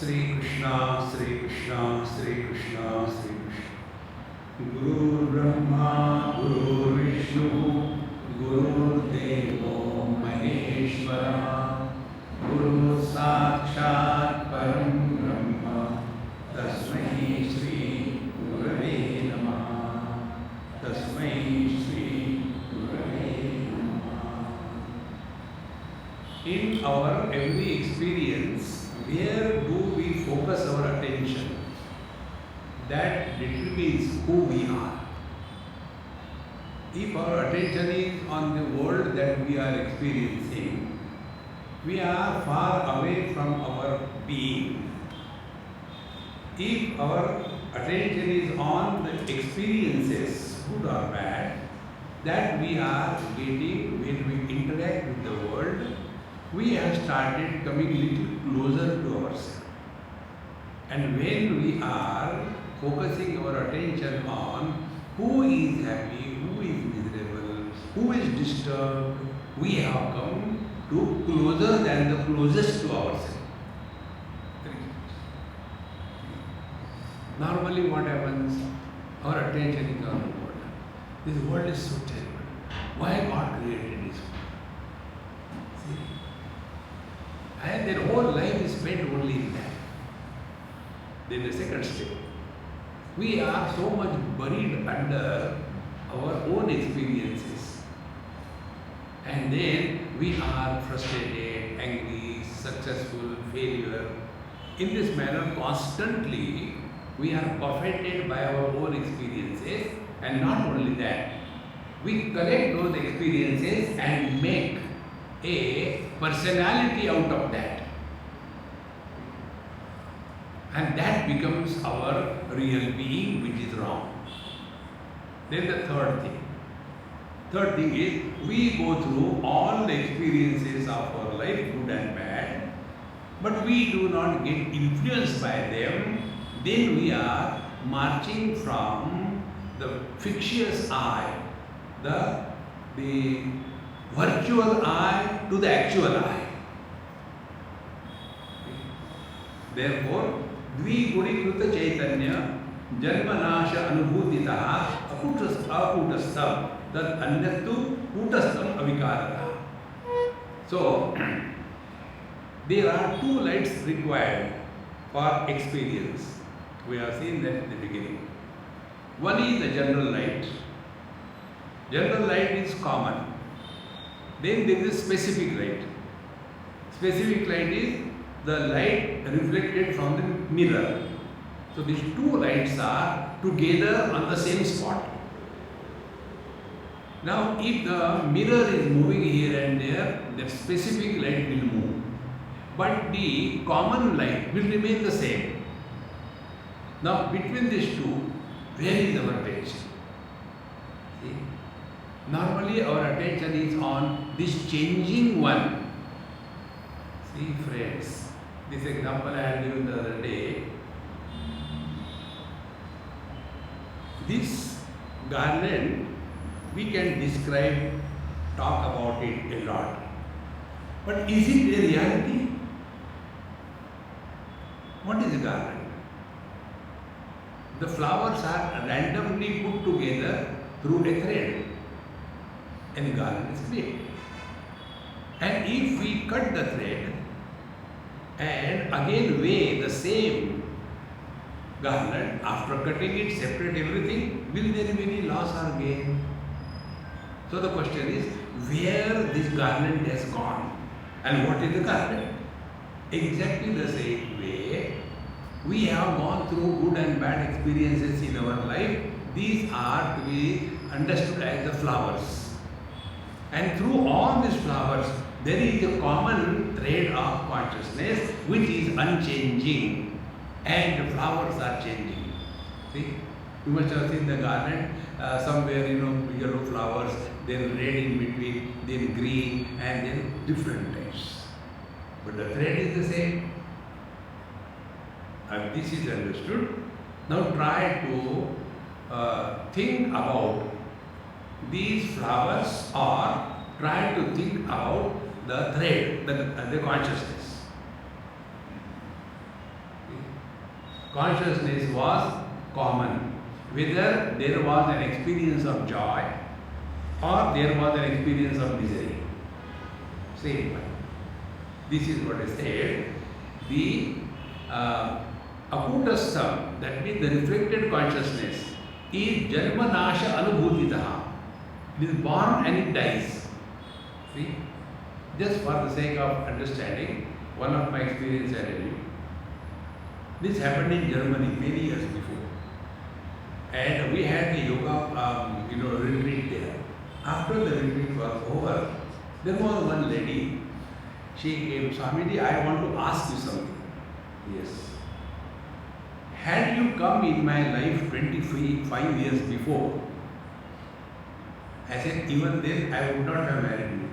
Sri Krishna, Sri Krishna, Sri Krishna, Sri Krishna. Guru Brahma, Guru Vishnu, Guru Devo Maheshwara, Guru Sakshat Param Brahma, Tasmai Sri Gurave Namaha, Tasmai Sri Gurave Namaha. In our every experience, where do we focus our attention? That determines who we are. If our attention is on the world that we are experiencing, we are far away from our being. If our attention is on the experiences, good or bad, that we are getting when we interact with the world, we have started coming little closer to ourselves. And when we are focusing our attention on who is happy, who is miserable, who is disturbed, we have come to closer than the closest to ourselves. Normally what happens? Our attention is on the world. This world is so terrible. Why God created this world? See? And their whole life is spent only in that. Then the second step. We are so much buried under our own experiences. And then we are frustrated, angry, successful, failure. In this manner, constantly we are buffeted by our own experiences, and not only that, we collect those experiences and make a personality out of that. And that becomes our real being, which is wrong. Then the third thing. Third thing is, we go through all the experiences of our life, good and bad, but we do not get influenced by them. Then we are marching from the fictitious I, the virtual I to the actual I. Therefore, Dvigurikruta Chaitanya Janmanasha Anubhutitaha Akutasthadeep Tat Anyattu Kutastham Avikarata. So, there are two lights required for experience. We have seen that in the beginning. One is the general light. General light is common. Then there is specific light. Specific light is the light reflected from the mirror. So these two lights are together on the same spot. Now if the mirror is moving here and there, the specific light will move. But the common light will remain the same. Now between these two, where is our attention? See? Normally our attention is on this changing one. See friends, this example I had given the other day. This garland, we can describe, talk about it a lot. But is it a reality? What is a garland? The flowers are randomly put together through a thread, and the garland is created. And if we cut the thread and again weigh the same garland, after cutting it, separate everything, will there be any loss or gain? So the question is, where this garland has gone and what is the garland? Exactly the same way, we have gone through good and bad experiences in our life. These are to be understood as the flowers. And through all these flowers, there is a common thread of consciousness which is unchanging, and the flowers are changing. See? You must have seen the garden, somewhere, yellow flowers, then red in between, then green, and then different types. But the thread is the same. And this is understood. Now try to think about these flowers, or try to think about the thread, the consciousness. consciousness was common. Whether there was an experience of joy or there was an experience of misery. Same one. This is what I said. The Kutasthadeep, that means the reflected consciousness, is Janma Nasha Anubhutitaha. It is born and it dies. See? Just for the sake of understanding, one of my experience I tell you. This happened in Germany many years before. And we had a yoga retreat there. After the retreat was over, there was one lady. She came, Swamiji, I want to ask you something. Yes. Had you come in my life 25 years before, I said, even then I would not have married you.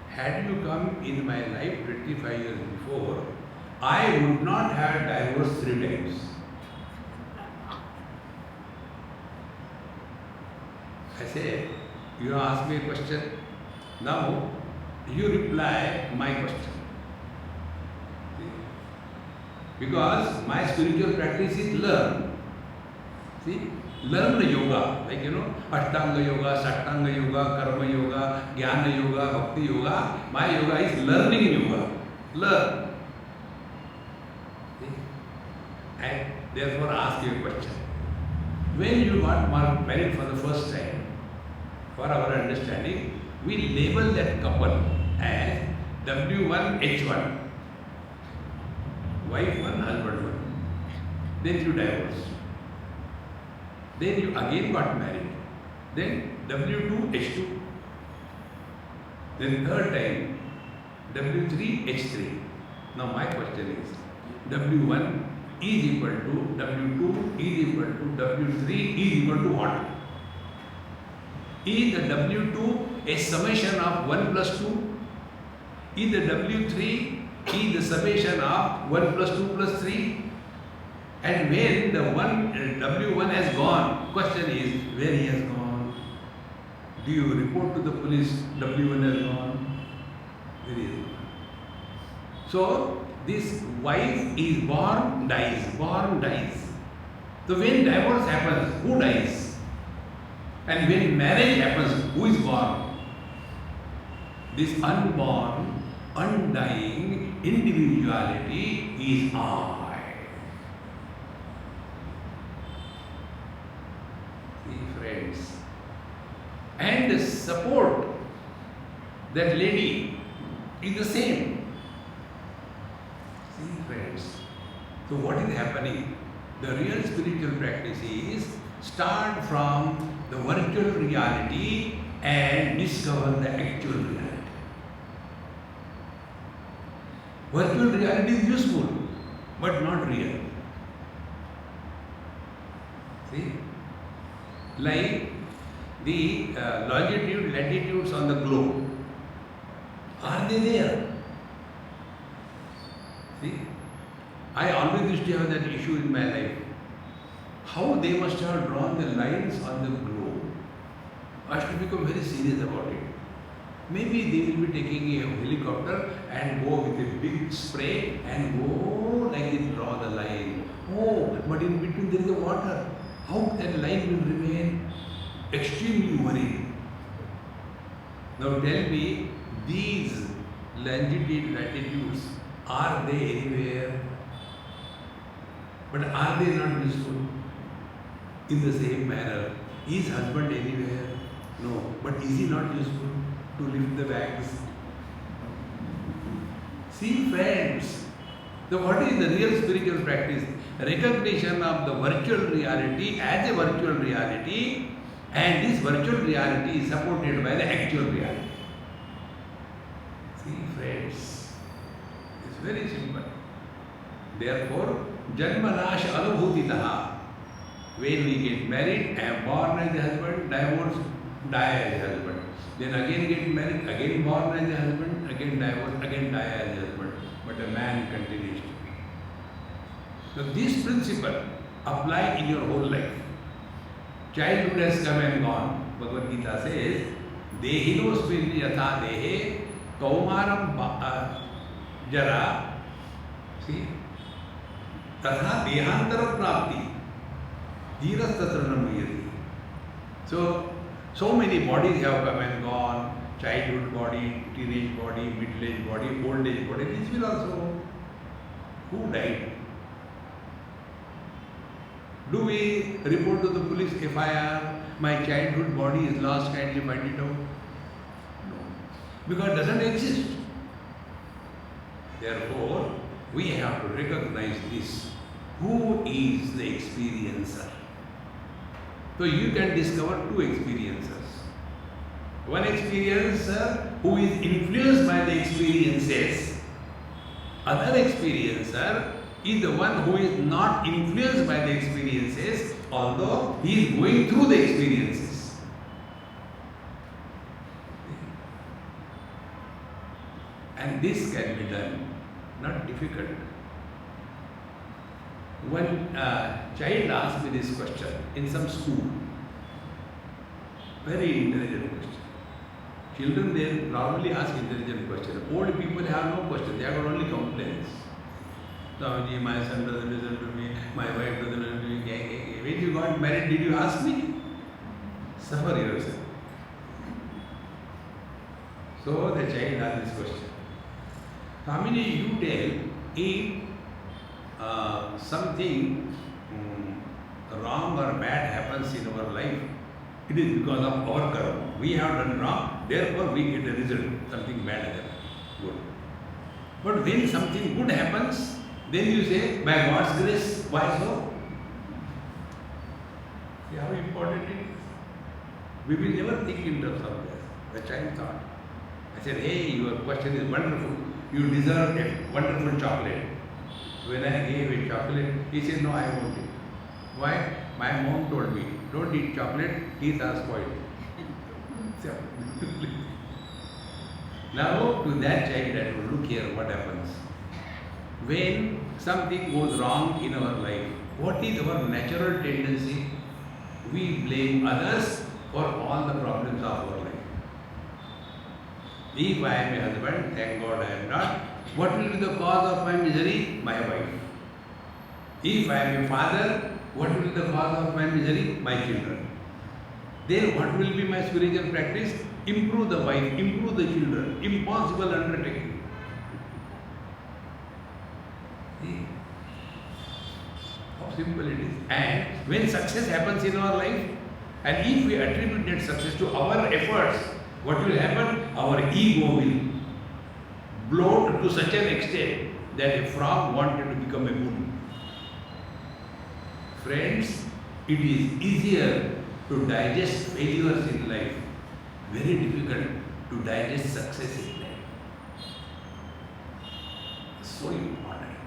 Had you come in my life 25 years before, I would not have divorced 3 times. I said, you ask me a question, now you reply my question. Because my spiritual practice is learn. See, learn the yoga, like Ashtanga yoga, Sattanga yoga, Karma yoga, Jnana yoga, Bhakti yoga. My yoga is learning yoga. Learn. See? And therefore ask you a question. When you got married for the first time, for our understanding, we label that couple as W1, H1. Wife 1, husband 1. Then you divorced. Then you again got married. Then W2, H2. Then third time, W3, H3. Now my question is, W1 is equal to W2 is equal to W3 is equal to what? Is the W2 a summation of 1 plus 2? Is the W3 is the summation of 1 plus 2 plus 3? And when the W1 has gone, question is, where he has gone? Do you report to the police W1 has gone? Where he has gone? So, this wife is born, dies, born, dies. So when divorce happens, who dies? And when marriage happens, who is born? This unborn, undying individuality is I. See, friends. And the support, that lady, is the same. See, friends. So what is happening? The real spiritual practice is start from the virtual reality and discover the actual reality. Virtual reality is useful, but not real. See? Like the longitude, latitudes on the globe. Are they there? See? I always used to have that issue in my life. How they must have drawn the lines on the globe. I have to become very serious about it. Maybe they will be taking a helicopter and go with a big spray and go like this, draw the line. Oh, but in between there is a water. How that line will remain? Extremely worried. Now tell me, these longitude, latitudes, are they anywhere? But are they not useful? In the same manner, is husband anywhere? No. But is he not useful to lift the bags? See, friends, what is the real spiritual practice? Recognition of the virtual reality as a virtual reality, and this virtual reality is supported by the actual reality. See, friends, it's very simple. Therefore, Janmanash Anubhutitaha. When we get married, I am born as a husband, divorce, die as a husband. Then again get married, again born as a husband, again divorce, again die as a husband. But a man continues to be. So this principle apply in your whole life. Childhood has come and gone. Bhagavad Gita says, Dehinosmin yatha dehe kaumaram jara See? Tatha dehantara prapti. Dhiras tatra namuyati. So many bodies have come and gone. Childhood body, teenage body, middle-aged body, old-age body. This will also go. Who died? Do we report to the police FIR, my childhood body is lost, kindly find it out? No. Because it doesn't exist. Therefore, we have to recognize this. Who is the experiencer? So you can discover two experiencers. One experiencer who is influenced by the experiences. Other experiencer is the one who is not influenced by the experiences, although he is going through the experiences. And this can be done, not difficult. One child asked me this question in some school. Very intelligent question. Children, they normally ask intelligent questions. Old people have no question, they have got only complaints. Swamiji, my son doesn't listen to me, my wife doesn't listen to me. When you got married, did you ask me? Suffer yourself. So the child asked this question. Swamiji, you tell if something wrong or bad happens in our life, it is because of our karma. We have done wrong, therefore we get a result, something bad happens. Good. But when something good happens, then you say, by God's grace, why so? See how important it is. We will never think in terms of this. The child thought. I said, hey, your question is wonderful. You deserve a wonderful chocolate. When I gave a chocolate, he said, no, I won't eat. Why? My mom told me, don't eat chocolate, teeth are spoiled. Now, to that child, I told, look here, what happens? When something goes wrong in our life, what is our natural tendency? We blame others for all the problems of our life. If I am a husband, thank God I am not. What will be the cause of my misery? My wife. If I am a father, what will be the cause of my misery? My children. Then what will be my spiritual practice? Improve the wife, improve the children. Impossible undertaking. See how simple it is. And when success happens in our life, and if we attribute that success to our efforts, what will happen? Our ego will bloat to such an extent that a frog wanted to become a bull. Friends, it is easier to digest failures in life, very difficult to digest success in life. So important.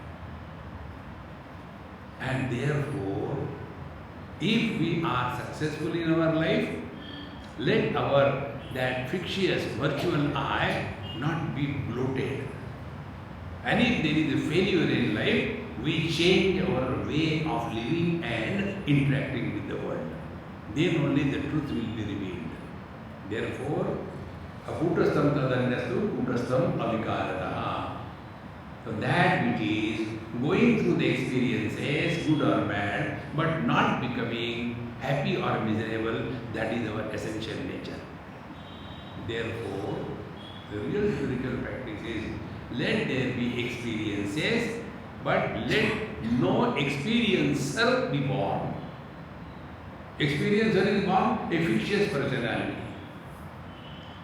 And therefore, if we are successful in our life, let our that fictitious virtual I not be bloated. And if there is a failure in life, we change our way of living and interacting with the world. Then only the truth will be revealed. Therefore, akutastham tadanyastu kutastham avikarataha. So that which is going through the experiences, good or bad, but not becoming happy or miserable, that is our essential nature. Therefore, the real spiritual practice is, let there be experiences, but let no experiencer be born. Experiencer is born a fictitious personality.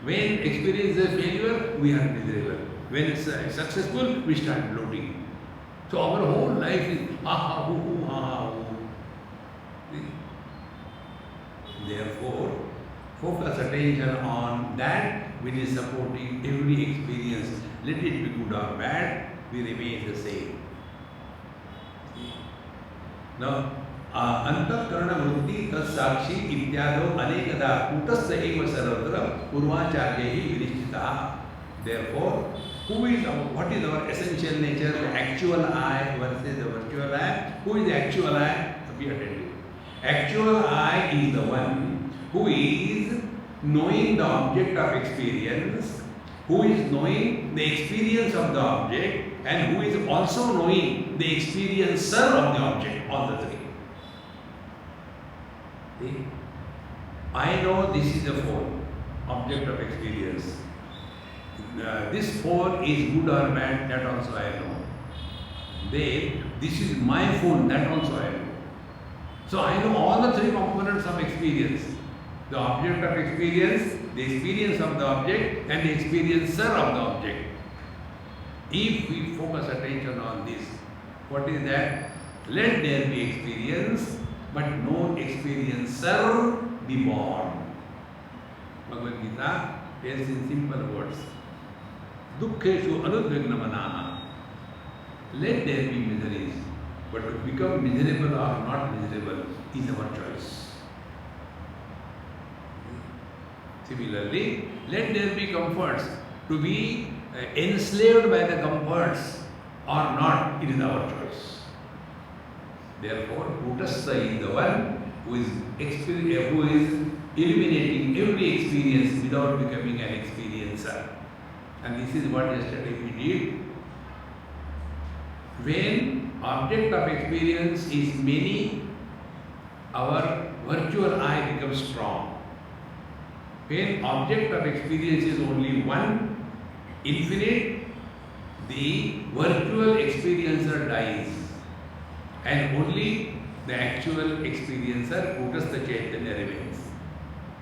When experience a failure, we are miserable. When it's successful, we start bloating. So our whole life is ha ha hoo hoo ha ha hoo. Therefore, focus attention on that which is supporting every experience. Let it be good or bad, we remain the same. Now, अंतःकरण वृत्ति तत्साक्षी इत्यादो अनेकदा कूटस्थ एव सर्वत्र पूर्वाचार्यैः विनिश्चितः. Therefore, what is our essential nature? The actual I versus the virtual I. Who is the actual I? Be attentive. Actual I is the one who is knowing the object of experience, who is knowing the experience of the object, and who is also knowing the experiencer of the object, all the three. See? I know this is a phone, object of experience. This phone is good or bad, that also I know. Then, this is my phone, that also I know. So I know all the three components of experience. The object of experience, the experience of the object, and the experiencer of the object. If we focus attention on this, what is that? Let there be experience, but no experiencer be born. Bhagavad Gita tells in simple words, Dukkheshu anudvignamanaha. Let there be miseries, but to become miserable or not miserable is our choice. Similarly, let there be comforts. To be enslaved by the comforts or not, it is our choice. Therefore, Kutastha is the one who is eliminating every experience without becoming an experiencer. And this is what yesterday we did. When object of experience is many, our virtual I becomes strong. When object of experience is only one, infinite, the virtual experiencer dies, and only the actual experiencer, Kutastha Chaitanya, remains.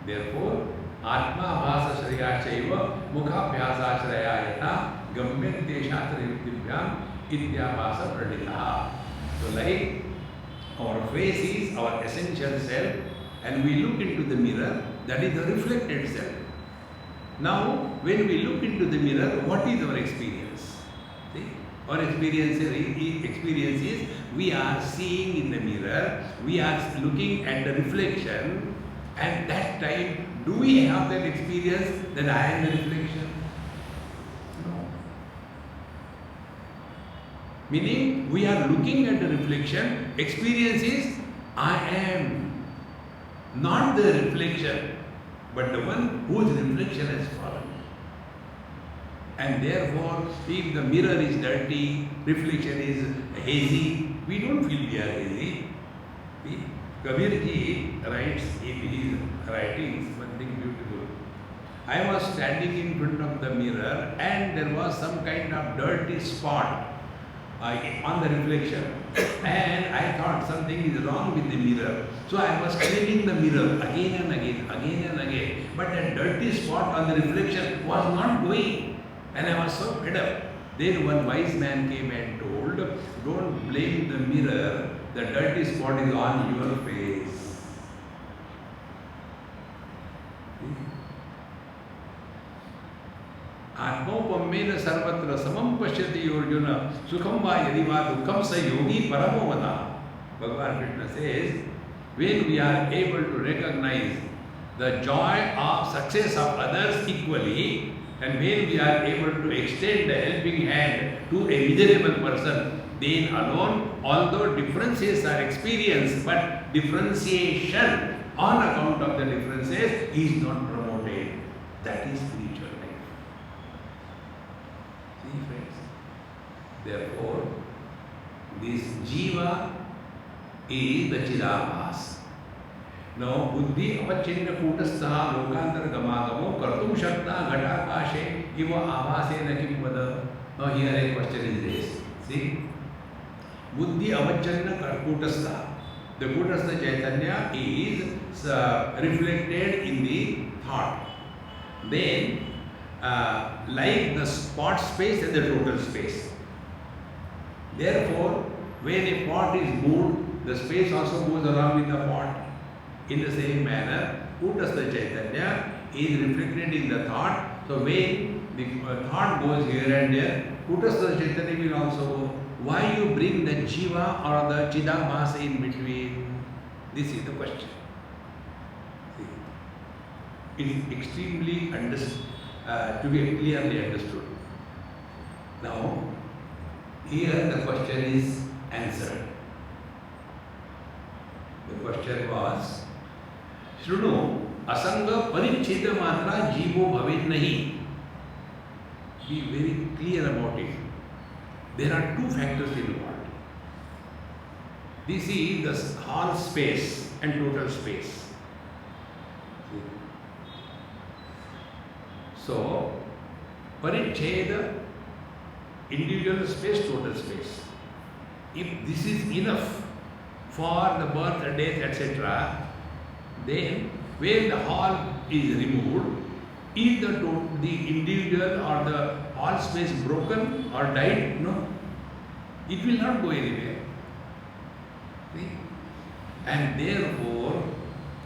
Therefore, Atma Bhasa Shraya Chaiva Mukha Bhyasa Shraya Yata Gamyante Shastra Yuktibhyam Idya Bhasa Pradita. So, like our face is our essential self, and we look into the mirror, that is the reflected self. Now, when we look into the mirror, what is our experience? See? Our experience is we are seeing in the mirror, we are looking at the reflection, and that time, do we have that experience that I am the reflection? No. Meaning, we are looking at the reflection, experience is I am not the reflection, but the one whose reflection has fallen. And therefore, if the mirror is dirty, reflection is hazy, we don't feel we are hazy. See? Kabirji writes in his writings something beautiful. I was standing in front of the mirror and there was some kind of dirty spot on the reflection, and I thought something is wrong with the mirror. So I was cleaning the mirror again and again, but that dirty spot on the reflection was not going, and I was so fed up. Then one wise man came and told, don't blame the mirror, the dirty spot is on your face. Atmopamena sarvatra samam pashyati Arjuna sukham va yadi va dukkham sa yogi paramo vada. Bhagavan Krishna says, when we are able to recognize the joy of success of others equally, and when we are able to extend the helping hand to a miserable person, then alone, although differences are experienced, but differentiation on account of the differences is not promoted. That is spiritual life. See, friends? Therefore, this jiva is the chidabhas. Now, buddhi avachinna kutastha lokantar gamagamo kartum shakta ghatakashe iva avasena kim vada. Now, here a question is raised. See? Buddhi avachanna kutastha. The Kutastha Chaitanya is reflected in the thought. Then, like the spot space and the total space. Therefore, when a pot is moved, the space also goes along with the pot. In the same manner, Kutastha Chaitanya is reflected in the thought. So, when the thought goes here and there, Kutastha Chaitanya will also go. Why you bring the jiva or the chidabhasa in between? This is the question. See, it is extremely to be clearly understood. Now, here the question is answered. The question was, Shruno asanga paricheta matra jivo bhavet nahi. Be very clear about it. there are two factors involved. This is the hall space and total space. So, Paricheda, individual space, total space. If this is enough for the birth, death, etc., then when the hall is removed, is the individual or the hall space broken or died? No. It will not go anywhere. See? And therefore,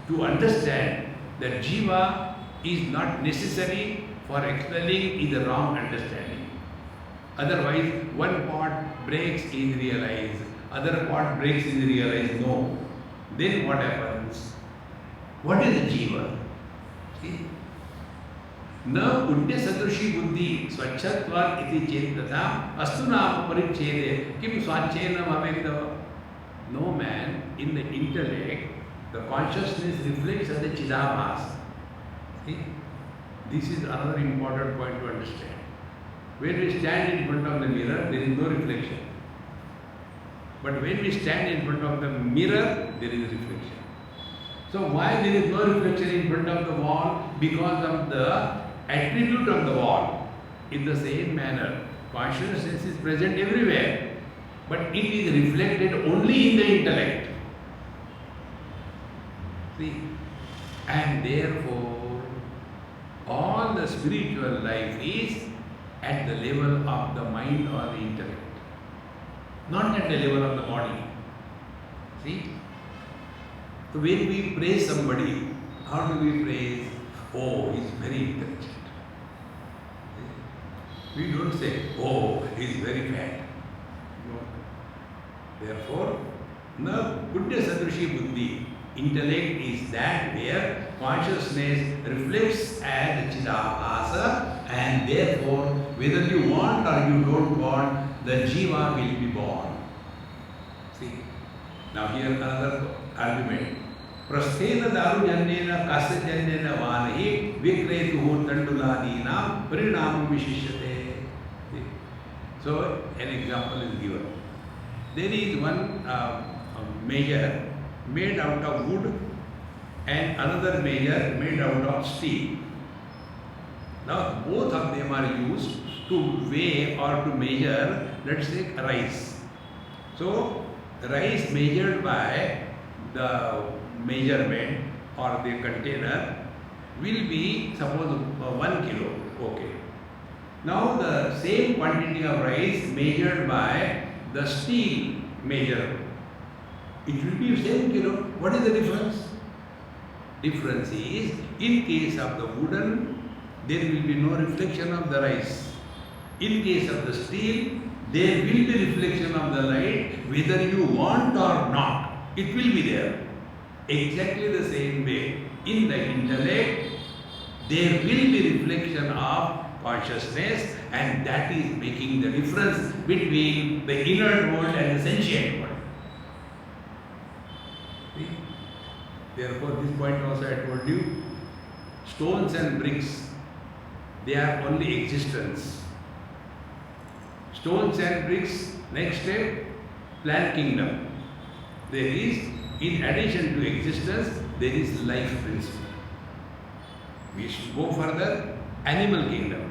to understand that Jiva is not necessary for explaining is a wrong understanding. Otherwise, one part breaks is realized, other part breaks is realized. No. Then what happens? What is the Jiva? See? न पुण्य सदृशी बुद्धि स्वच्छत्वात् इति चेत् तथा अस्तु नाम परिच्छेदे किं स्वाच्छेन भवेत्. No man, in the intellect, the consciousness reflects as a Chidabhas. See? This is another important point to understand. When we stand in front of the mirror, there is no reflection. But when we stand in front of the mirror, there is reflection. So why there is no reflection in front of the wall? Because of the attribute of the wall. In the same manner, consciousness is present everywhere, but it is reflected only in the intellect. See? And therefore, all the spiritual life is at the level of the mind or the intellect, not at the level of the body. See? So when we praise somebody, how do we praise? Oh, he is very intelligent. We don't say, oh, he is very fat. No. Therefore, na buddha sadrishi buddhi. Intellect is that where consciousness reflects as Chidabhasa, and therefore, whether you want or you don't want, the Jiva will be born. See? Now here another argument. Prasthena darujanyena kasajanyena vanahi vikretuhu tanduladinam parinamam vishishyate. So, an example is given. There is one measure made out of wood and another measure made out of steel. Now, both of them are used to weigh or to measure, let's say, rice. So, rice measured by the measurement or the container will be, suppose, 1 kilo. Okay. Now, the same quantity of rice measured by the steel measure, it will be same kilo. What is the difference? Difference is, in case of the wooden, there will be no reflection of the rice. In case of the steel, there will be reflection of the light, whether you want or not. It will be there. Exactly the same way, in the intellect, there will be reflection of consciousness, and that is making the difference between the inert world and the sentient world. See? Therefore, this point also I told you, stones and bricks, they are only existence. Stones and bricks, next step, plant kingdom. There is, in addition to existence, there is life principle. We should go further, animal kingdom.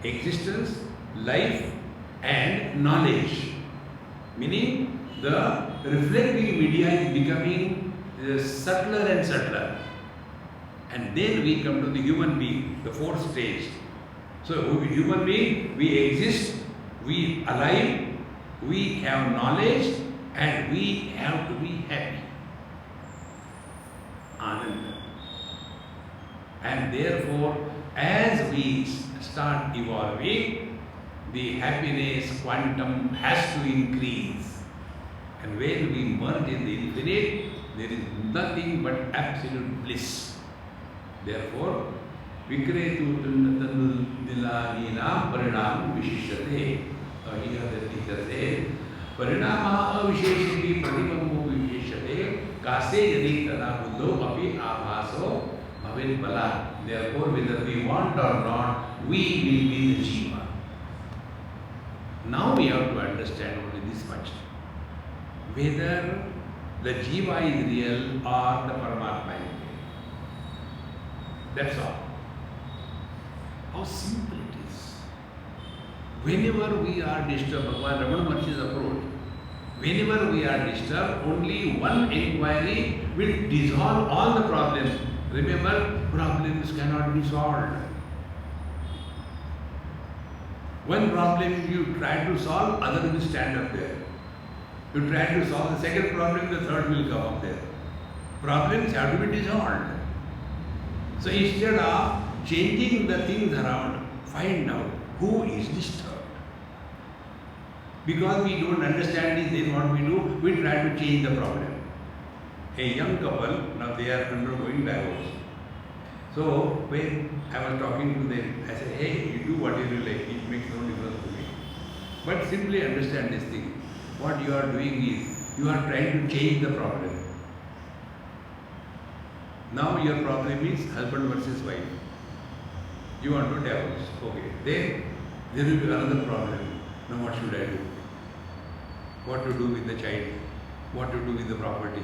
Existence, life and knowledge. Meaning the reflecting media is becoming subtler and subtler. And then we come to the human being, the fourth stage. So human being, we exist, we alive, we have knowledge, and we have to be happy. Ananda. And therefore, as we start evolving, the happiness quantum has to increase. And when we merge in the infinite, there is nothing but absolute bliss. Therefore, vikretu tanduladinam parinamam vishishyate. Here the teacher says, parinama avisheshati pratibambo vishishyate kase yadi tada buddho api abhaso bhavin bala. Therefore, whether we want or not, we will be the Jiva. Now we have to understand only this much. Whether the Jiva is real or the Paramatma is real. That's all. How simple it is. Whenever we are disturbed, Bhagavan Ramana Maharshi's approach, whenever we are disturbed, only one inquiry will dissolve all the problems. Remember, problems cannot be solved. One problem you try to solve, other will stand up there. You try to solve the second problem, the third will come up there. Problems have to be dissolved. So instead of changing the things around, find out who is disturbed. Because we don't understand this, then what we do, we try to change the problem. A young couple, now they are undergoing divorce. So when I was talking to them, I said, hey, you do whatever you like, it makes no difference to me. But simply understand this thing. What you are doing is, you are trying to change the problem. Now your problem is husband versus wife. You want to divorce. Okay. Then there will be another problem. Now what should I do? What to do with the child? What to do with the property?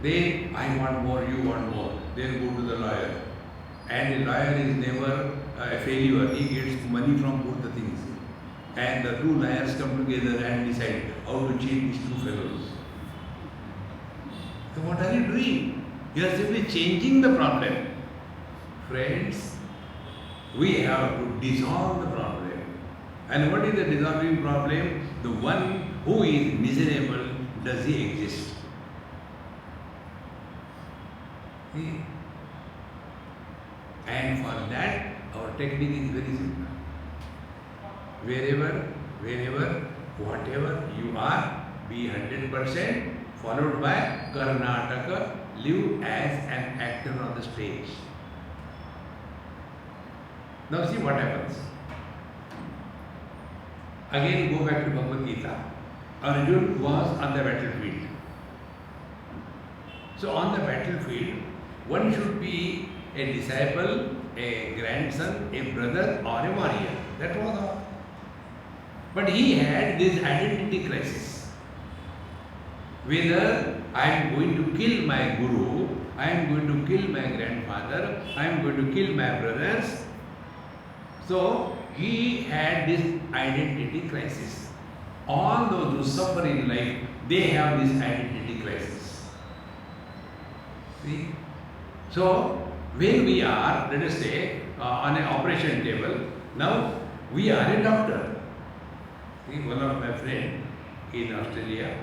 Then I want more, you want more. Then go to the lawyer. And the lawyer is never a failure. He gets money from both the things. And the two lawyers come together and decide how to change these two fellows. So what are you doing? You are simply changing the problem. Friends, we have to dissolve the problem. And what is the dissolving problem? The one who is miserable, does he exist? See? And for that, our technique is very simple. Wherever, whatever you are, be 100%, followed by Karnataka, live as an actor on the stage. Now see what happens. Again go back to Bhagavad Gita. Arjuna was on the battlefield. So on the battlefield, one should be a disciple, a grandson, a brother or a warrior. That was all. But he had this identity crisis. Whether I am going to kill my guru, I am going to kill my grandfather, I am going to kill my brothers. So he had this identity crisis. All those who suffer in life, they have this identity crisis. See? So when we are, let us say, on an operation table, now we are a doctor. See, one of my friends in Australia,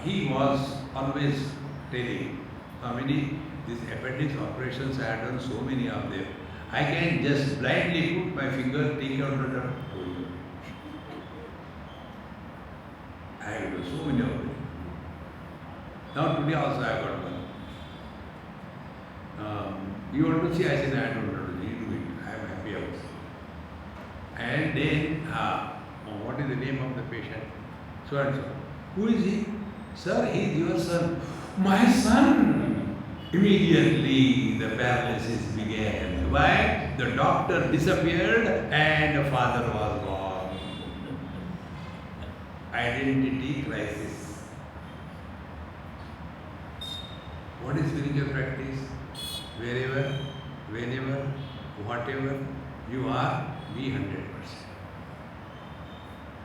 he was always telling how many these appendix operations I have done, so many of them. I can just blindly put my finger, take out the I have done so many of them. Now today also I got one. You want to see? I said, I don't want to do it. I am happy also. And then, what is the name of the patient? So and so. Who is he? Sir, he is your son. My son! Immediately the paralysis began. Why? The doctor disappeared and the father was gone. Identity crisis. What is spiritual practice? Wherever, whenever, whatever you are, be 100%.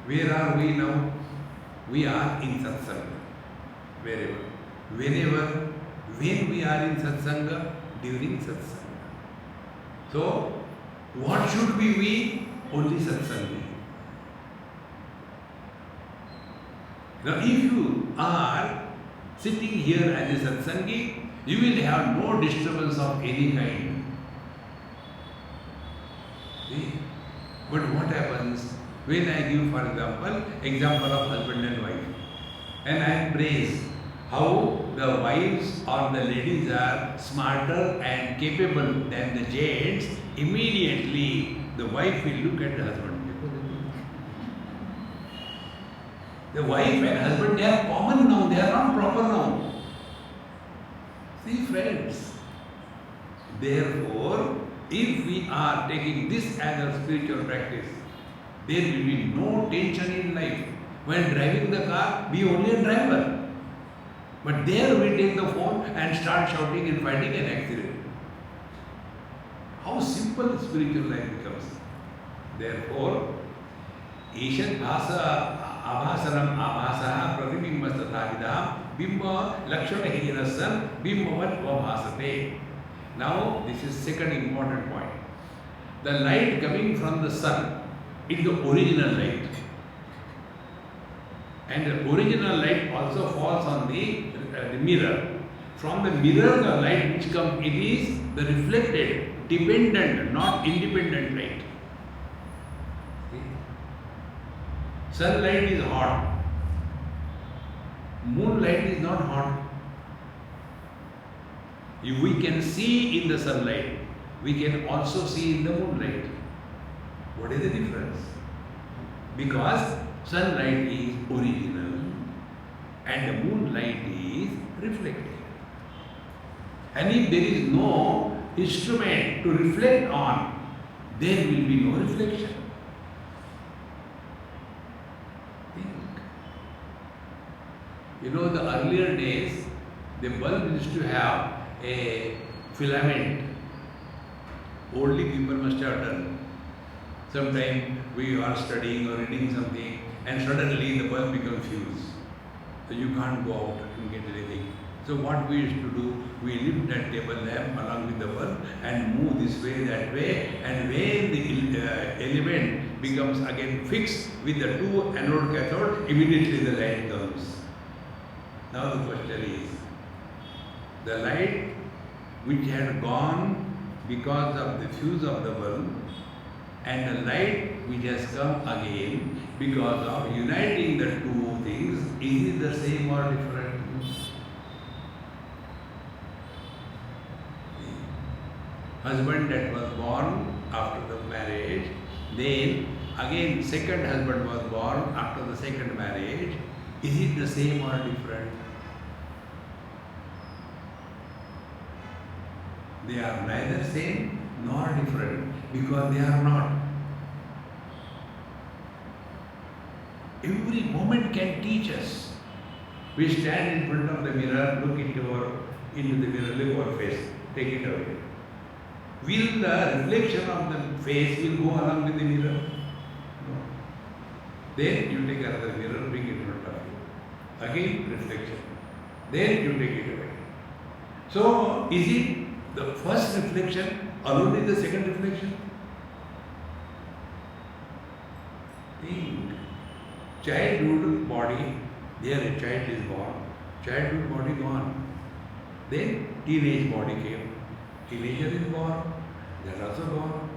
Where are we now? We are in satsanga. Wherever, whenever, when we are in satsanga, during satsanga. So, what should we be? Only satsangi. Now, if you are sitting here as a satsangi, you will have no disturbance of any kind. See? But what happens when I give, for example of husband and wife, and I praise how the wives or the ladies are smarter and capable than the gents, immediately the wife will look at the husband. The wife and husband, they are common now, they are not proper now. See, friends, therefore, if we are taking this as a spiritual practice, There will be no tension in life. When driving the car, be only a driver. But there we take the phone and start shouting and fighting an accident. How simple spiritual life becomes. Therefore, Ishan Bhasa Abhasaram Abhasaha Pratibimbastathavidam Bimba Lakshana Hirasan Bimbavat Vabhasate. Now, this is second important point. The light coming from the sun is the original light. And the original light also falls on the mirror. From the mirror, the light which comes, it is the reflected, dependent, not independent light. Sunlight is hot. Moonlight is not hot. If we can see in the sunlight, we can also see in the moonlight. What is the difference? Because sunlight is original and the moonlight is reflected. And if there is no instrument to reflect on, there will be no reflection. Think. You know, the earlier days, the bulb used to have a filament. Only people must have done. Sometime we are studying or reading something and suddenly the bulb becomes fused. So you can't go out and get anything. So what we used to do, we lift that table lamp along with the bulb and move this way, that way, and when the element becomes again fixed with the two anode cathode, immediately the light comes. Now the question is, the light which had gone because of the fuse of the bulb and the light which has come again because of uniting the two things, is it the same or different? Husband that was born after the marriage, then again second husband was born after the second marriage, is it the same or different? They are neither same nor different because they are not. Every moment can teach us. We stand in front of the mirror, look into the mirror, look our face, take it away. Will the reflection of the face will go along with the mirror? No. Then you take another mirror, bring it in front of you. Again reflection. Then you take it away. So is it the first reflection alone is the second reflection? Think. Childhood body, there a child is born. Childhood body gone. Then teenage body came. Teenager is born. They are also gone.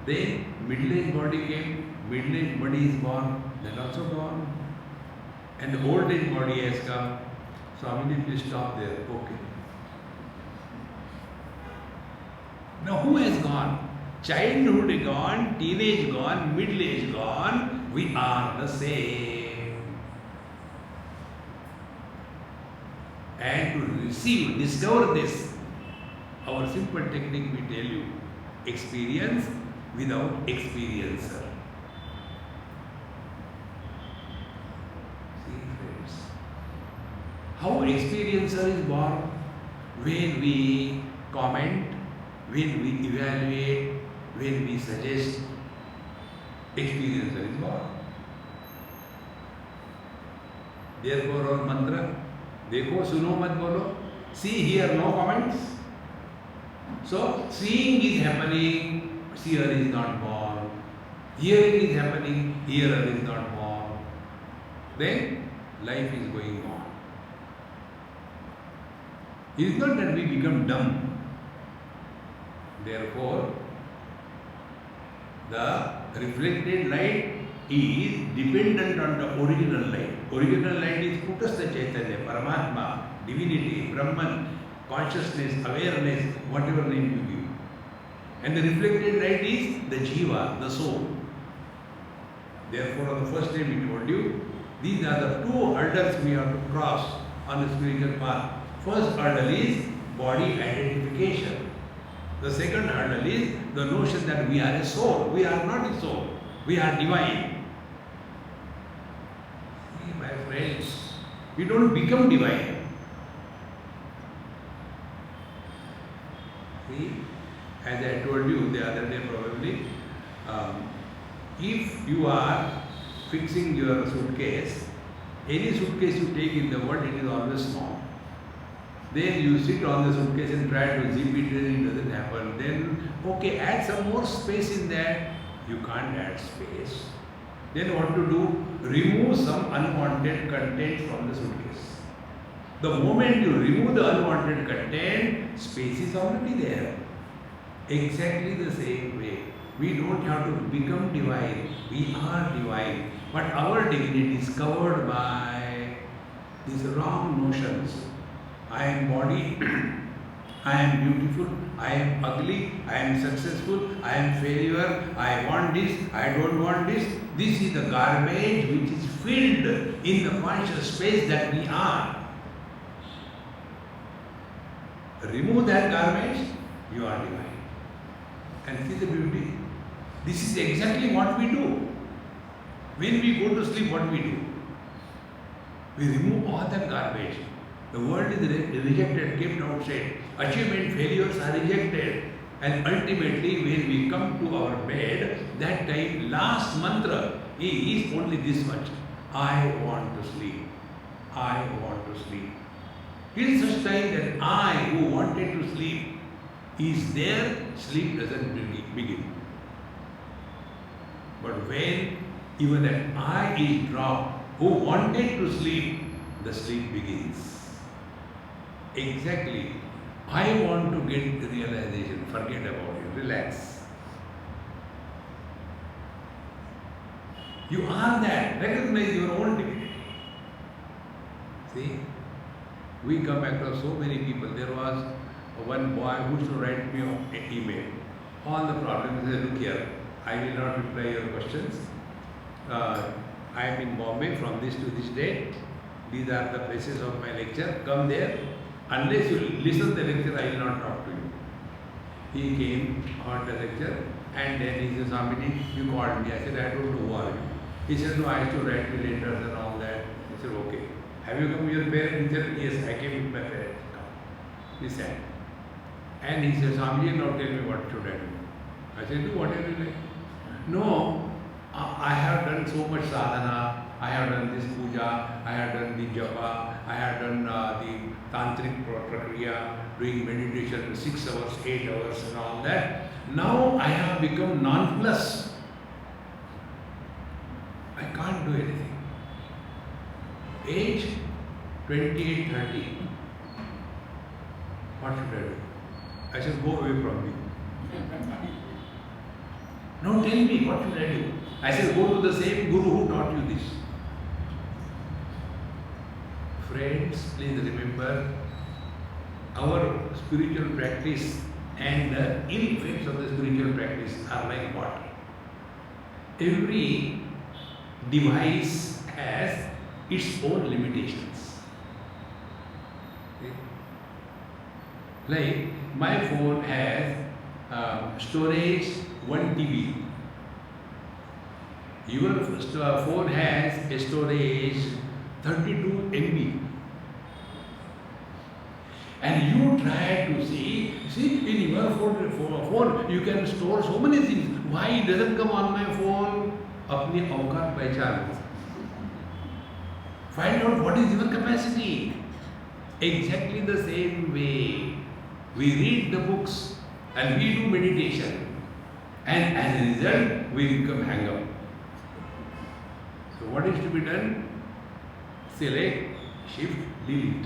Then middle-aged body came. Middle-aged body is born. That also gone. And the old-age body has come. Swami, please stop there. Okay. Now who has gone? Childhood gone, teenage gone, middle age gone. We are the same. And to receive, discover this, our simple technique we tell you, experience without experiencer. See friends, how experiencer is born? When we comment, when we evaluate, when we suggest, experiencer is born. Therefore our mantra, देखो सुनो मत बोलो, see here no comments. So seeing is happening, seer is not born. Hearing is happening, hearer is not born. Then life is going on. It is not that we become dumb. Therefore, the reflected light is dependent on the original light. Original light is Kutasthadeep, Paramatma, divinity, Brahman, consciousness, awareness, whatever name you give. And the reflected light is the Jiva, the soul. Therefore, on the first day we told you, these are the two hurdles we have to cross on the spiritual path. First hurdle is body identification. The second hurdle is the notion that we are a soul. We are not a soul. We are divine. See, my friends, we don't become divine. See, as I told you the other day probably, if you are fixing your suitcase, any suitcase you take in the world, it is always small. Then you sit on the suitcase and try to zip it, and it doesn't happen. Then, okay, add some more space in that. You can't add space. Then what to do? Remove some unwanted content from the suitcase. The moment you remove the unwanted content, space is already there. Exactly the same way. We don't have to become divine. We are divine. But our divinity is covered by these wrong notions. I am body, I am beautiful, I am ugly, I am successful, I am failure, I want this, I don't want this. This is the garbage which is filled in the conscious space that we are. Remove that garbage, you are divine. And see the beauty. This is exactly what we do. When we go to sleep, what we do? We remove all that garbage. The world is rejected, kept outside. Achievement failures are rejected. And ultimately, when we come to our bed, that time, last mantra is only this much. I want to sleep. I want to sleep. Till such time that I, who wanted to sleep, is there, sleep doesn't begin. But when even that I is dropped, who wanted to sleep, the sleep begins. Exactly. I want to get the realization. Forget about it. Relax. You are that. Recognize your own divinity. See? We come across so many people. There was one boy who used to write me an email. All the problems. He said, look here, I will not reply your questions. I am in Bombay from this to this date. These are the places of my lecture. Come there. Unless you listen the lecture, I will not talk to you. He came, heard the lecture, and then he said, Swamiji, you called me. I said, I don't know who are you. He said, no, I used to write you letters and all that. I said, okay. Have you come with your parents? He said, yes, I came with my parents. Come. He said. And he said, Swamiji, now tell me what should I do. I said, do whatever you like. No, I have done so much sadhana. I have done this puja, I have done the japa, I have done the tantric prakriya, doing meditation 6 hours, 8 hours and all that. Now I have become non-plus. I can't do anything. Age 28, 30. What should I do? I said, go away from me. Now tell me, what should I do? I said, go to the same guru who taught you this. Friends, please remember, our spiritual practice and the ill effects of the spiritual practice are like water. Every device has its own limitations. Okay? Like my phone has storage 1 TB. Your phone has a storage 32 MB. And you try to see in your phone you can store so many things. Why it doesn't come on my phone? Apni औकात पहचान. Find out what is your capacity. Exactly the same way. We read the books and we do meditation. And as a result, we become hang up. So what is to be done? Select, shift, delete.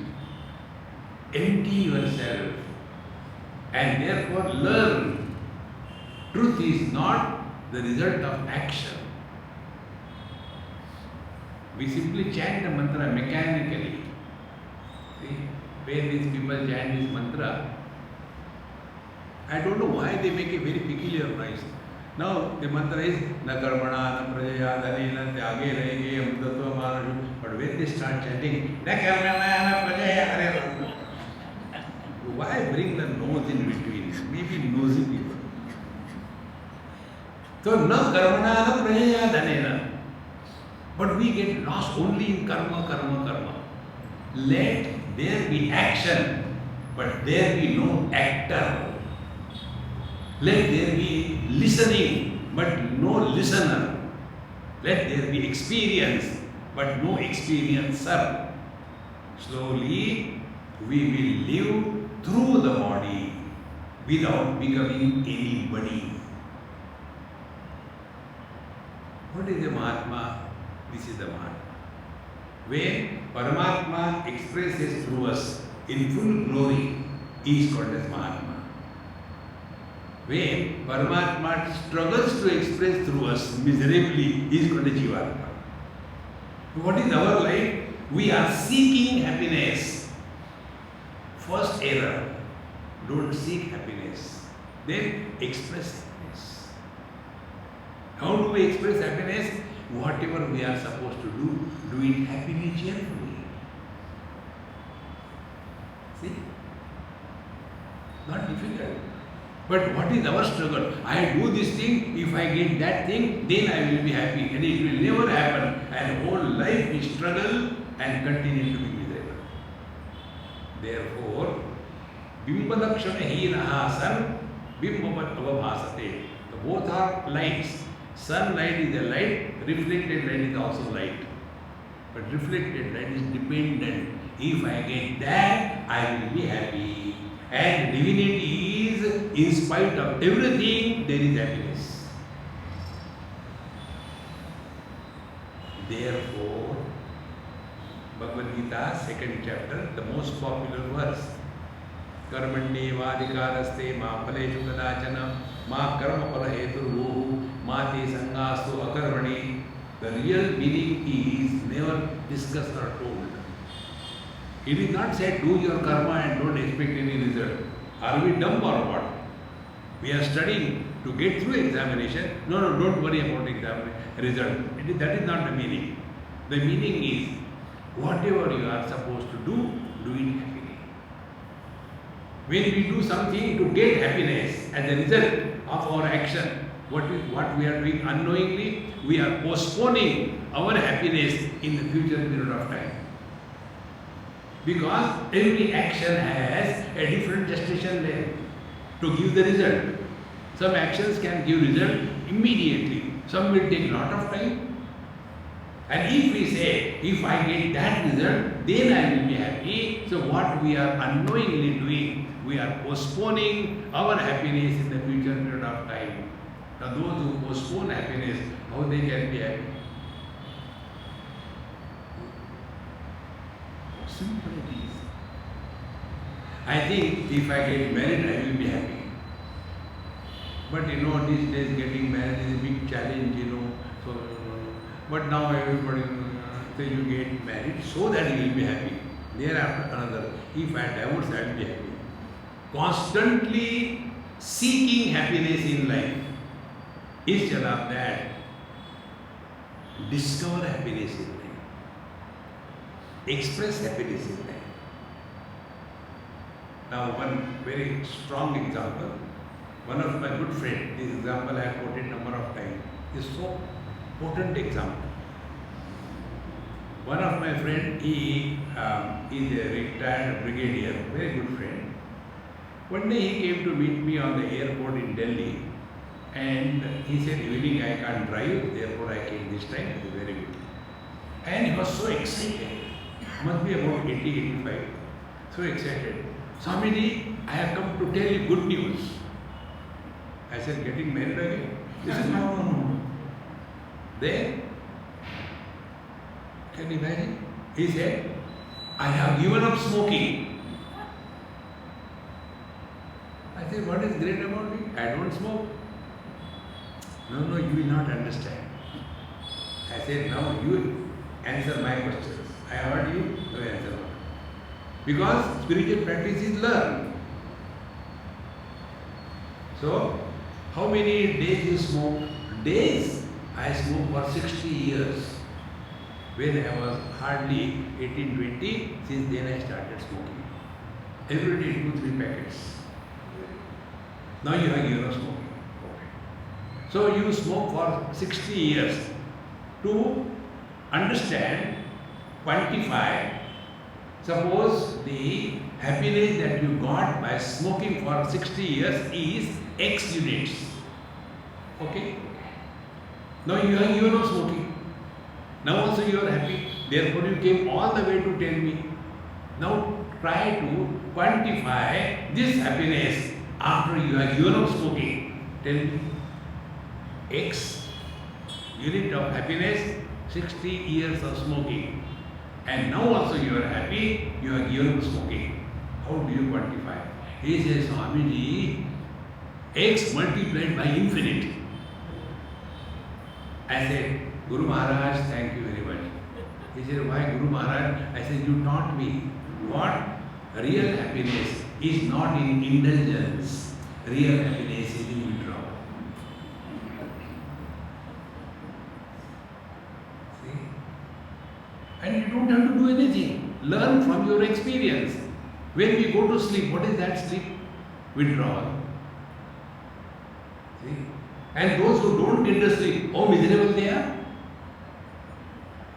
Empty yourself and therefore learn. Truth is not the result of action. We simply chant the mantra mechanically. See, when these people chant this mantra, I don't know why they make a very peculiar noise. Now the mantra is na karmana na prajaya dhanena tyage rahenge amrutatva manashu. But when they start chanting na karmana na prajaya, why bring the nose in between? Maybe nosy people. So, na karmana na prajaya dhanena. But we get lost only in karma, karma, karma. Let there be action, but there be no actor. Let there be listening, but no listener. Let there be experience, but no experiencer. Slowly, we will live through the body without becoming anybody. What is the Mahatma? This is the Mahatma. When Paramatma expresses through us in full glory, he is called as Mahatma. When Paramatma struggles to express through us miserably, he is called as Jivatma. What is our life? We are seeking happiness. First error, don't seek happiness. Then express happiness. How do we express happiness? Whatever we are supposed to do it happily, cheerfully. See? Not difficult. But what is our struggle? I do this thing, if I get that thing, then I will be happy. And it will never happen. And whole life we struggle and continue to be miserable. Therefore, Bimbadakshana heenaha san, Bimbavat avabhasate. Both are lights. Sunlight is a light, reflected light is also light. But reflected light is dependent. If I get that, I will be happy. And divinity is, in spite of everything, there is happiness. Therefore, Bhagavad Gita, 2nd chapter, the most popular verse. Karmanyevadhikaraste ma phalesu kadachana ma karma phala heturvu ma te sangastu akarmani. The real meaning is never discussed or told. It is not said do your karma and don't expect any result. Are we dumb or what? We are studying to get through examination. No, don't worry about result. That is not the meaning. The meaning is whatever you are supposed to do it happily. When we do something to get happiness as a result of our action, what we are doing unknowingly, we are postponing our happiness in the future period of time. Because every action has a different gestation length to give the result. Some actions can give result immediately. Some will take a lot of time. And if we say, if I get that result, then I will be happy. So what we are unknowingly doing, we are postponing our happiness in the future period of time. Now those who postpone happiness, how they can be happy? Simple it is. I think if I get married, I will be happy. But these days getting married is a big challenge, So, but now everybody says you get married so that you will be happy. Thereafter another. If I divorce, I will be happy. Constantly seeking happiness in life. Instead of that, discover happiness in life. Express happiness in life. Now, one very strong example. One of my good friends, this example I have quoted number of times, is so potent example. One of my friend, he is a retired brigadier, very good friend. One day he came to meet me on the airport in Delhi, and he said, evening I can't drive, therefore I came this time. It is very good. And he was so excited. Must be about 80, 85. So excited. Swamiji, I have come to tell you good news. I said, getting married again? He said, no. Then, can you imagine? He said, I have given up smoking. I said, what is great about it? I don't smoke. No, you will not understand. I said, now you answer my questions. I heard you, no answer. Because spiritual practice is learned. So, how many days you smoke? Days? I smoked for 60 years. When I was hardly 18, 20, since then I started smoking. Every day 2-3 packets. Now you have given up smoking. Okay. So you smoke for 60 years. To understand, quantify, suppose the happiness that you got by smoking for 60 years is X units. Okay? Now you are not smoking. Now also you are happy. Therefore you came all the way to tell me. Now try to quantify this happiness after you are given up smoking. Tell me. X unit of happiness, 60 years of smoking. And now also you are happy, you are given up smoking. How do you quantify? He says, Swamiji, X multiplied by infinite. I said, Guru Maharaj, thank you very much. He said, why Guru Maharaj? I said, you taught me what? Real happiness is not in indulgence. Real happiness is in withdrawal. See? And you don't have to do anything. Learn from your experience. When we go to sleep, what is that sleep? Withdrawal. See? And those who don't get to sleep, how miserable they are.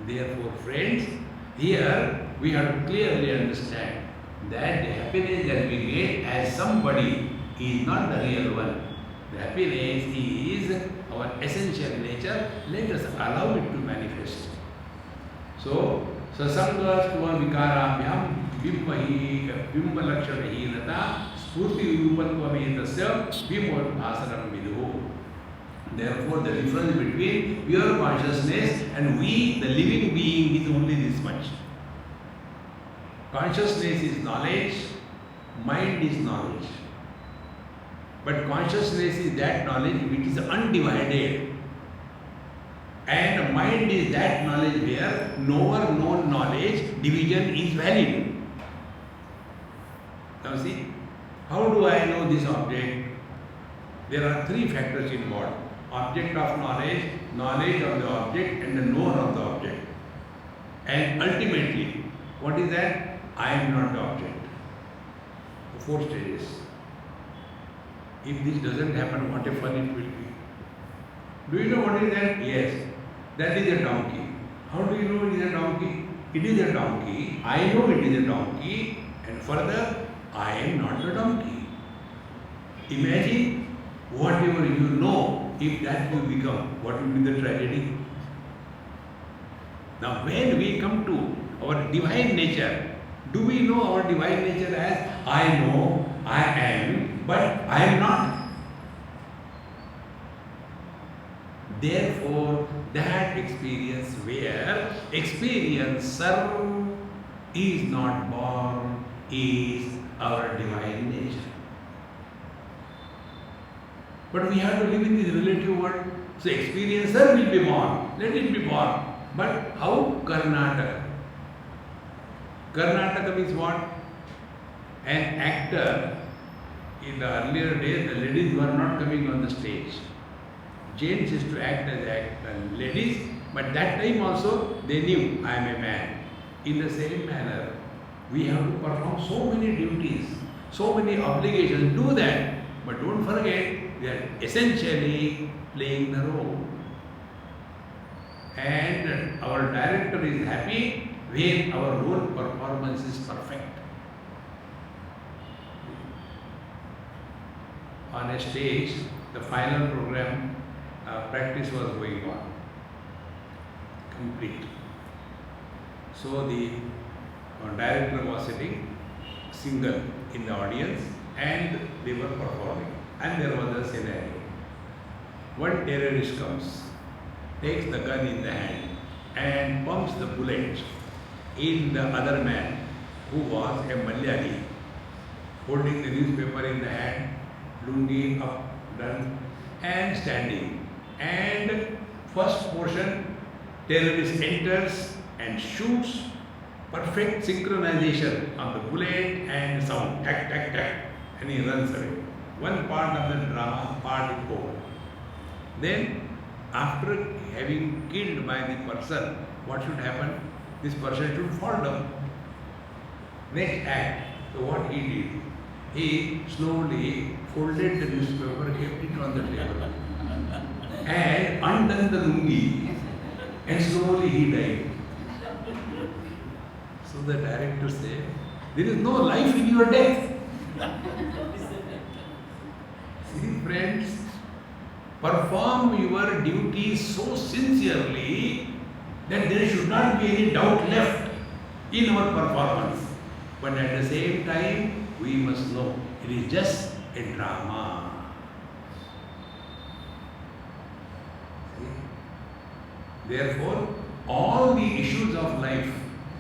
Therefore, friends, here we have to clearly understand that the happiness that we get as somebody is not the real one. The happiness is our essential nature. Let us allow it to manifest. So, sasanga stva vikarabhyam bimbalakshanaheenata spurti rupatvametasya bimodbhasaram vidhu. Therefore, the difference between pure consciousness and we, the living being, is only this much. Consciousness is knowledge, mind is knowledge. But consciousness is that knowledge which is undivided. And mind is that knowledge where knower known knowledge division is valid. Now see, how do I know this object? There are three factors involved. Object of knowledge, knowledge of the object, and the knower of the object. And ultimately, what is that? I am not the object. The four stages. If this doesn't happen, what a fun it will be. Do you know what is that? Yes, that is a donkey. How do you know it is a donkey? It is a donkey. I know it is a donkey. And further, I am not the donkey. Imagine whatever you know, if that will become, what will be the tragedy? Now, when we come to our divine nature, do we know our divine nature as I know, I am, but I am not? Therefore, that experience where experiencer is not born is our divine nature. But we have to live in this relative world. So experiencer will be born. Let it be born. But how? Karnataka. Karnataka means what? An actor. In the earlier days, the ladies were not coming on the stage. Gents used to act as ladies, but that time also they knew I am a man. In the same manner, we have to perform so many duties, so many obligations. Do that. But don't forget, we are essentially playing the role. And our director is happy when our role performance is perfect. On a stage, the final program practice was going on. Complete. So the director was sitting single in the audience and they were performing. And there was a scenario. One terrorist comes, takes the gun in the hand and pumps the bullet in the other man who was a Malayali, holding the newspaper in the hand, lungi up, done, and standing. And first portion, terrorist enters and shoots, perfect synchronization of the bullet and sound, tack, tack, tack, and he runs away. One part of the drama, part is over. Then, after having killed by the person, what should happen? This person should fall down. Next act, so what he did? He slowly folded the newspaper, kept it on the table. undone the lungi and slowly he died. So the director said, there is no life in your death. See friends, perform your duty so sincerely that there should not be any doubt left in our performance. But at the same time, we must know it is just a drama. See? Therefore, all the issues of life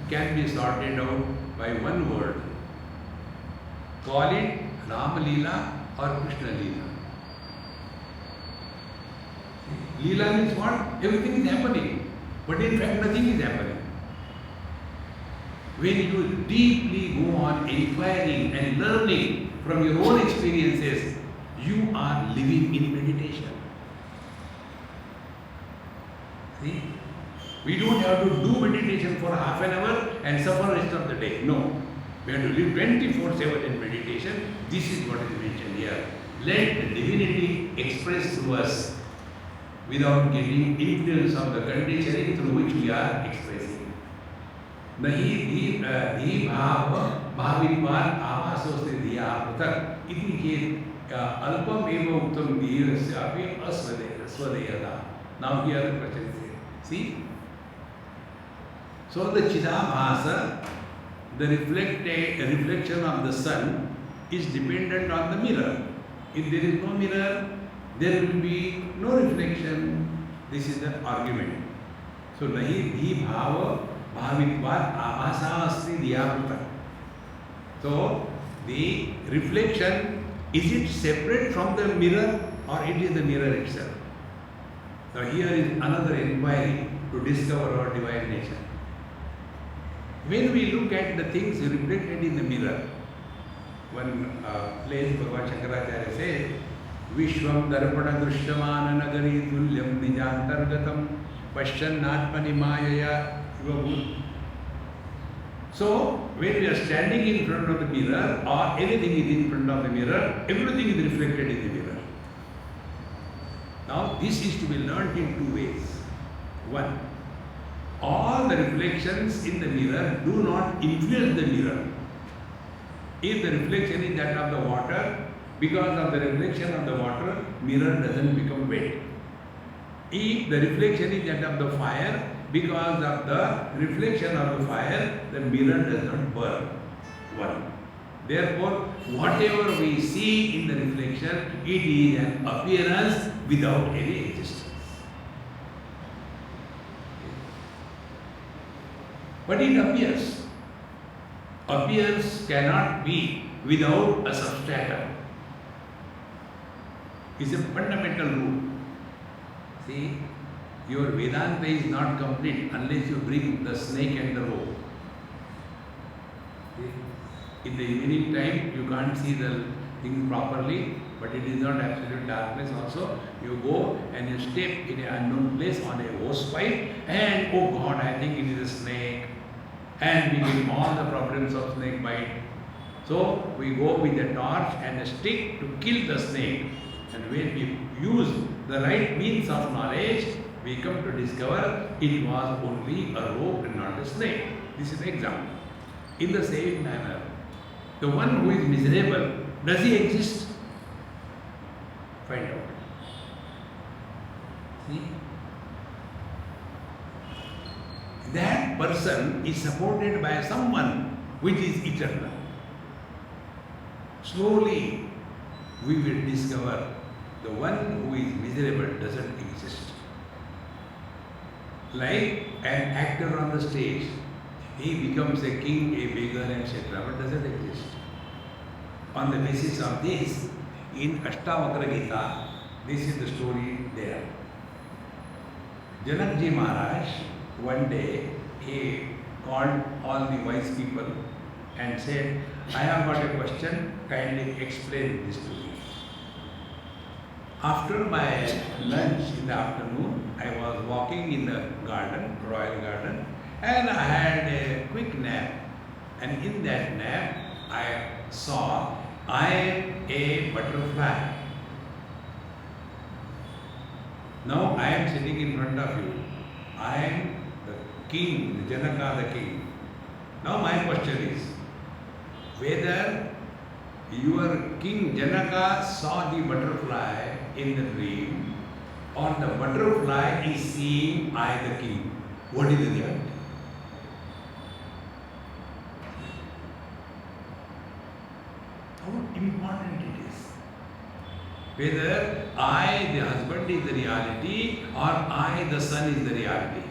can be sorted out by one word. Call it Rama Leela or Krishna Leela. Leela means what? Everything is happening, but in fact nothing is happening. When you deeply go on inquiring and learning from your own experiences, you are living in meditation. See? We don't have to do meditation for half an hour and suffer the rest of the day. No. We have to live 24/7 in meditation. This is what is mentioned here. Let the divinity express through us without getting influence of the conditioning through which we are expressing. Nahi dhi bhav bhavitvan avasosti diya pruthak iti ke alpam eva uttam dhirasya api asvadeyata. Now here the question is, see? So the Chidabhasa, the reflection of the sun is dependent on the mirror. If there is no mirror, there will be no reflection. This is the argument. So nahi dhi bhava bhavitvat abhasa asti diyapruta. So the reflection, is it separate from the mirror or it is the mirror itself? So here is another inquiry to discover our divine nature. When we look at the things reflected in the mirror, one place Bhagavan Shankaracharya says, Vishwam darpana drishyamana nagari tulyam nijantargatam pashyannatmani mayaya ivabhut. So, when we are standing in front of the mirror or anything is in front of the mirror, everything is reflected in the mirror. Now, this is to be learnt in two ways. One, all the reflections in the mirror do not influence the mirror. If the reflection is that of the water, because of the reflection of the water, mirror doesn't become wet. If the reflection is that of the fire, because of the reflection of the fire, the mirror does not burn. One. Therefore, whatever we see in the reflection, it is an appearance without any existence. But it appears. Appearance cannot be without a substratum. It's a fundamental rule. See, your Vedanta is not complete unless you bring the snake and the rope. See? In the evening time, you can't see the thing properly, but it is not absolute darkness also. You go and you step in an unknown place on a hose pipe and, oh God, I think it is a snake. And we get all the problems of snake bite. So we go with a torch and a stick to kill the snake. And when we use the right means of knowledge, we come to discover it was only a rope and not a snake. This is an example. In the same manner, the one who is miserable, does he exist? Find out. See? That person is supported by someone which is eternal. Slowly, we will discover the one who is miserable doesn't exist. Like an actor on the stage, he becomes a king, a beggar, etc., but doesn't exist. On the basis of this, in Ashtavakra Gita, this is the story there. Janakji Maharaj, one day, he called all the wise people and said, I have got a question, kindly explain this to me. After my lunch in the afternoon, I was walking in the garden, royal garden, and I had a quick nap. And in that nap, I saw I am a butterfly. Now I am sitting in front of you. I am the king, the Janaka the king. Now my question is, whether your king Janaka saw the butterfly in the dream, or the butterfly is seeing I the king. What is the reality? How important it is. Whether I the husband is the reality, or I the son is the reality.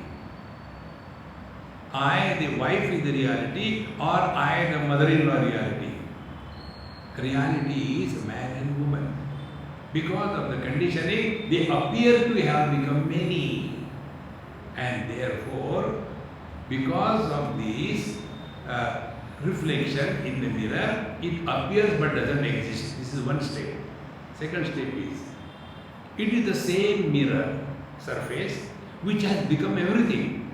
I the wife is the reality, or I the mother-in-law reality. Reality is man and woman. Because of the conditioning, they appear to have become many. And therefore, because of this reflection in the mirror, it appears but doesn't exist. This is one step. Second step is, it is the same mirror surface which has become everything.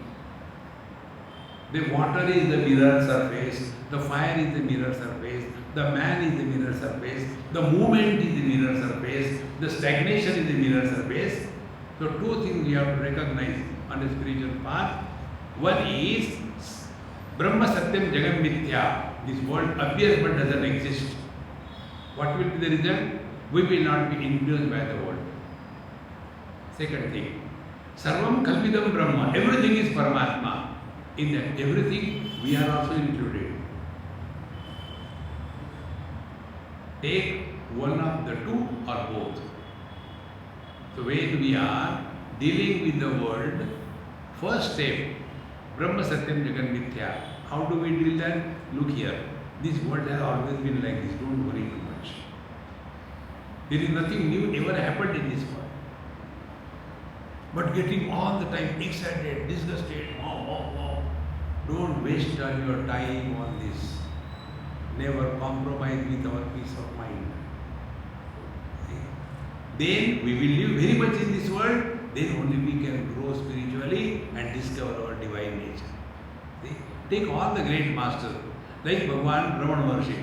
The water is the mirror surface, the fire is the mirror surface, the man is the mirror surface, the movement is the mirror surface, the stagnation is the mirror surface. So two things we have to recognize on a spiritual path. One is Brahma Satyam Jagam Mithya. This world appears but doesn't exist. What will be the result? We will not be influenced by the world. Second thing, Sarvam Kalvidam Brahma. Everything is Paramatma. In that everything, we are also included. Take one of the two or both. So when we are dealing with the world, first step, Brahma Satyam Jagan Mithya. How do we deal that? Look here. This world has always been like this. Don't worry too much. There is nothing new ever happened in this world. But getting all the time excited, disgusted, don't waste your time on this. Never compromise with our peace of mind. Then we will live very much in this world, then only we can grow spiritually and discover our divine nature. See? Take all the great masters, like Bhagavan Ramana Maharshi.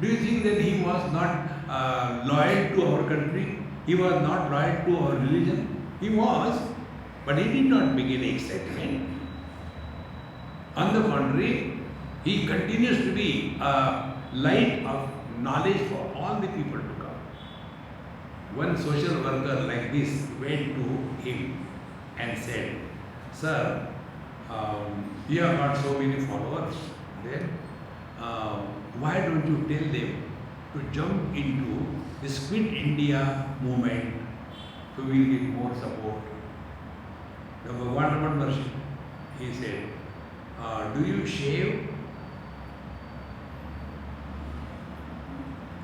Do you think that he was not loyal to our country? He was not loyal to our religion? He was, but he did not begin excitement. On the contrary, he continues to be a light of knowledge for all the people to come. One social worker like this went to him and said, "Sir, you have got so many followers. Then why don't you tell them to jump into this Quit India movement, so we will get more support?" The Bhagavan Ramana Maharshi, he said, "Do you shave?"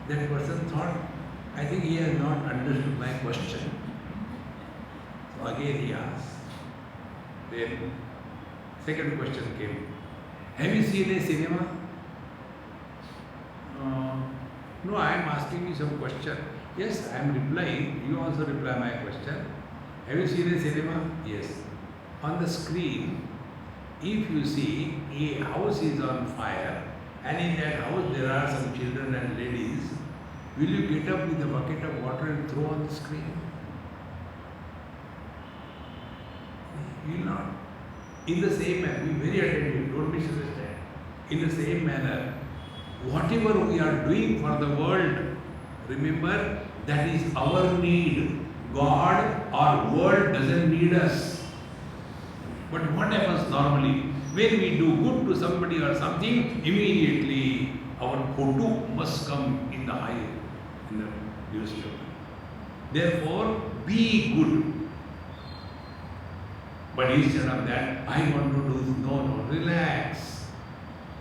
That person thought, I think he has not understood my question. So again he asked. Then second question came, "Have you seen a cinema?" "No, I am asking you some question." "Yes, I am replying. You also reply my question. Have you seen a cinema?" "Yes." On the screen, if you see a house is on fire and in that house there are some children and ladies, will you get up with a bucket of water and throw on the screen? You will not. In the same manner, be very attentive, don't misunderstand. In the same manner, whatever we are doing for the world, remember that is our need. God or world doesn't need us. But what happens normally? When we do good to somebody or something, immediately our photo must come in the high, in the newspaper. Therefore, be good. But instead of that, I want to do this. No, relax.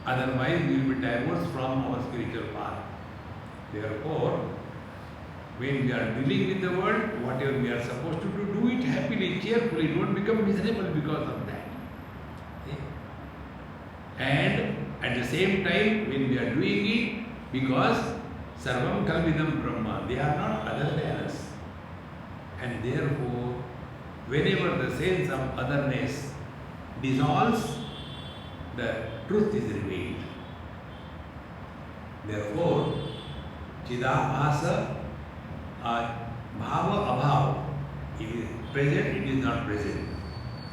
Otherwise, we will be divorced from our spiritual path. Therefore, when we are dealing with the world, whatever we are supposed to do it happily, cheerfully. Don't become miserable because of that. Okay? And at the same time, when we are doing it, because Sarvam Kalvidam Brahma, they are not other than us. And therefore, whenever the sense of otherness dissolves, the truth is revealed. Therefore, Chidabhasa, Bhava Abhava It is present, it is not present.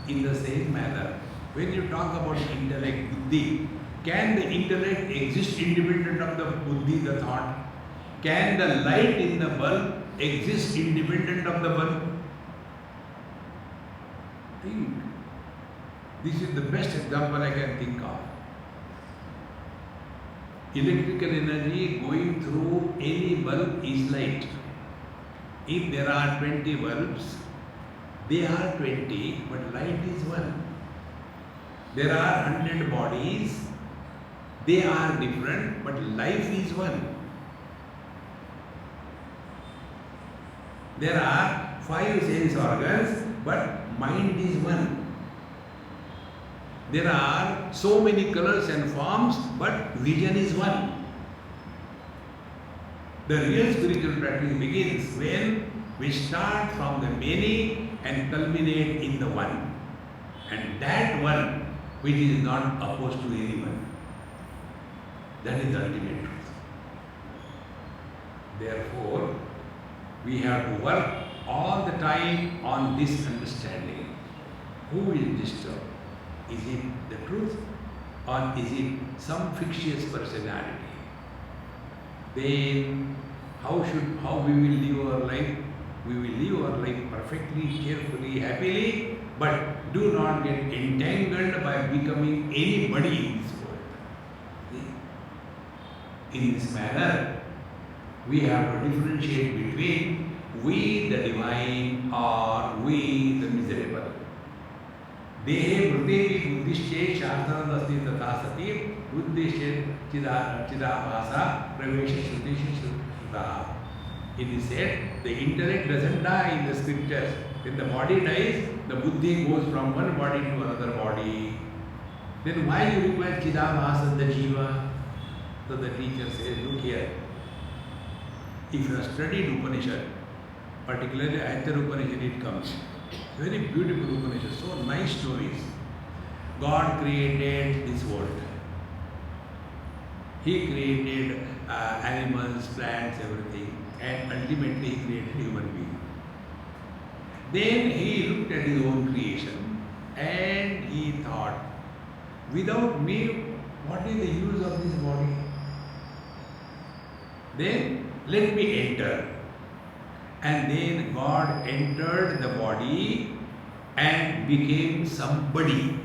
In the same manner, when you talk about intellect, buddhi, can the intellect exist independent of the buddhi, the thought? Can the light in the bulb exist independent of the bulb? Think. This is the best example I can think of. Electrical energy going through any bulb is light. If there are 20 bulbs, they are 20, but light is 1. There are 100 bodies, they are different, but life is 1. There are 5 sense organs, but mind is 1. There are so many colors and forms, but vision is 1. The real spiritual practice begins when we start from the many and culminate in the one. And that one which is not opposed to anyone. That is the ultimate truth. Therefore, we have to work all the time on this understanding. Who will disturb? Is it the truth or is it some fictitious personality? Then how we will live our life? We will live our life perfectly, carefully, happily, but do not get entangled by becoming anybody in this world. See? In this manner, we have to differentiate between we the divine or we the miserable. Dehe mritevi buddhishche shastranasti tatha sati buddhishche chidabhasa pravesha shrutisha shruta. It is said the intellect doesn't die in the scriptures. When the body dies, the buddhi goes from one body to another body. Then why you require chidabhasa, the jiva? So the teacher says, look here. If you have studied Upanishad, particularly Aitara Upanishad, it comes. Very beautiful Upanishad, so nice stories. God created this world. He created animals, plants, everything, and ultimately He created human being. Then He looked at His own creation and He thought, without me, what is the use of this body? Then let me enter. And then God entered the body and became somebody.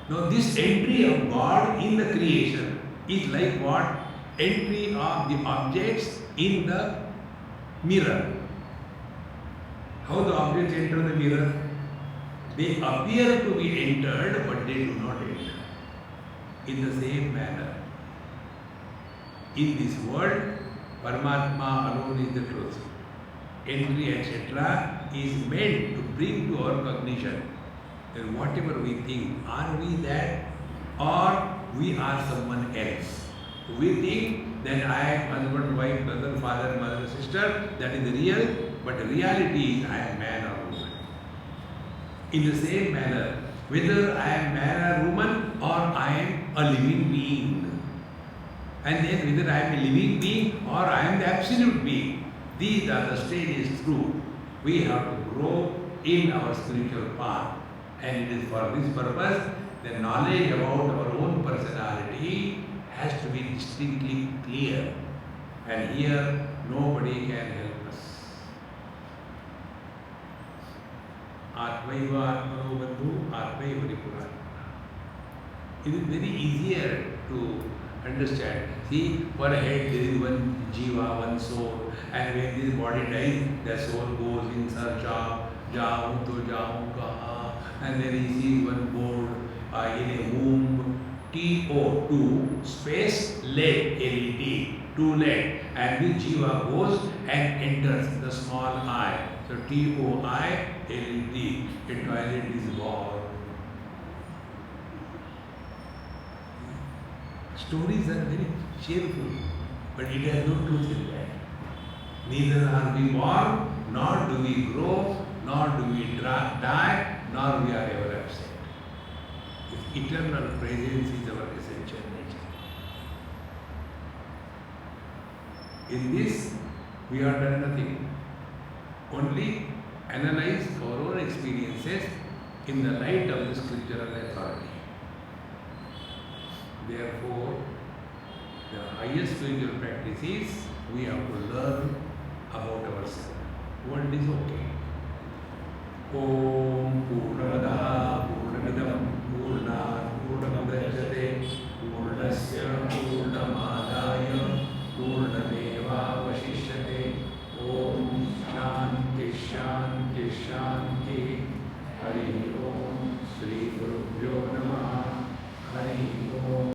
Now this entry of God in the creation is like what? Entry of the objects in the mirror. How the objects enter the mirror? They appear to be entered, but they do not enter. In the same manner, in this world, Paramatma alone is the truth. Entry, etc., is meant to bring to our cognition that whatever we think, are we that or we are someone else? We think that I am husband, wife, brother, father, mother, sister, that is real, but the reality is I am man or woman. In the same manner, whether I am man or woman or I am a living being. And then whether I am a living being or I am the absolute being. These are the stages through we have to grow in our spiritual path. And it is for this purpose the knowledge about our own personality has to be distinctly clear. And here nobody can help us. Atmaiva Atmano Bandhu Atmaiva Ripura. It is very easier to understand. See, for a head there is one jiva, one soul, and when this body dies, the soul goes in search of jaun to jaun kaha, and then he sees one board in a womb, TO2 space leg, LED, 2 leg, and this jiva goes and enters the small eye. So TOI, LED, a toilet is born. Stories are very cheerful, but it has no truth in that. Neither are we born, nor do we grow, nor do we die, nor we are ever absent. This eternal presence is our essential nature. In this, we have done nothing. only analyze our own experiences in the light of the scriptural authority. Therefore, the highest spiritual practice is we have to learn about ourselves. World is okay. Om Purnamada Purnamidam Purnat Purnamudachyate Purnasya Purnam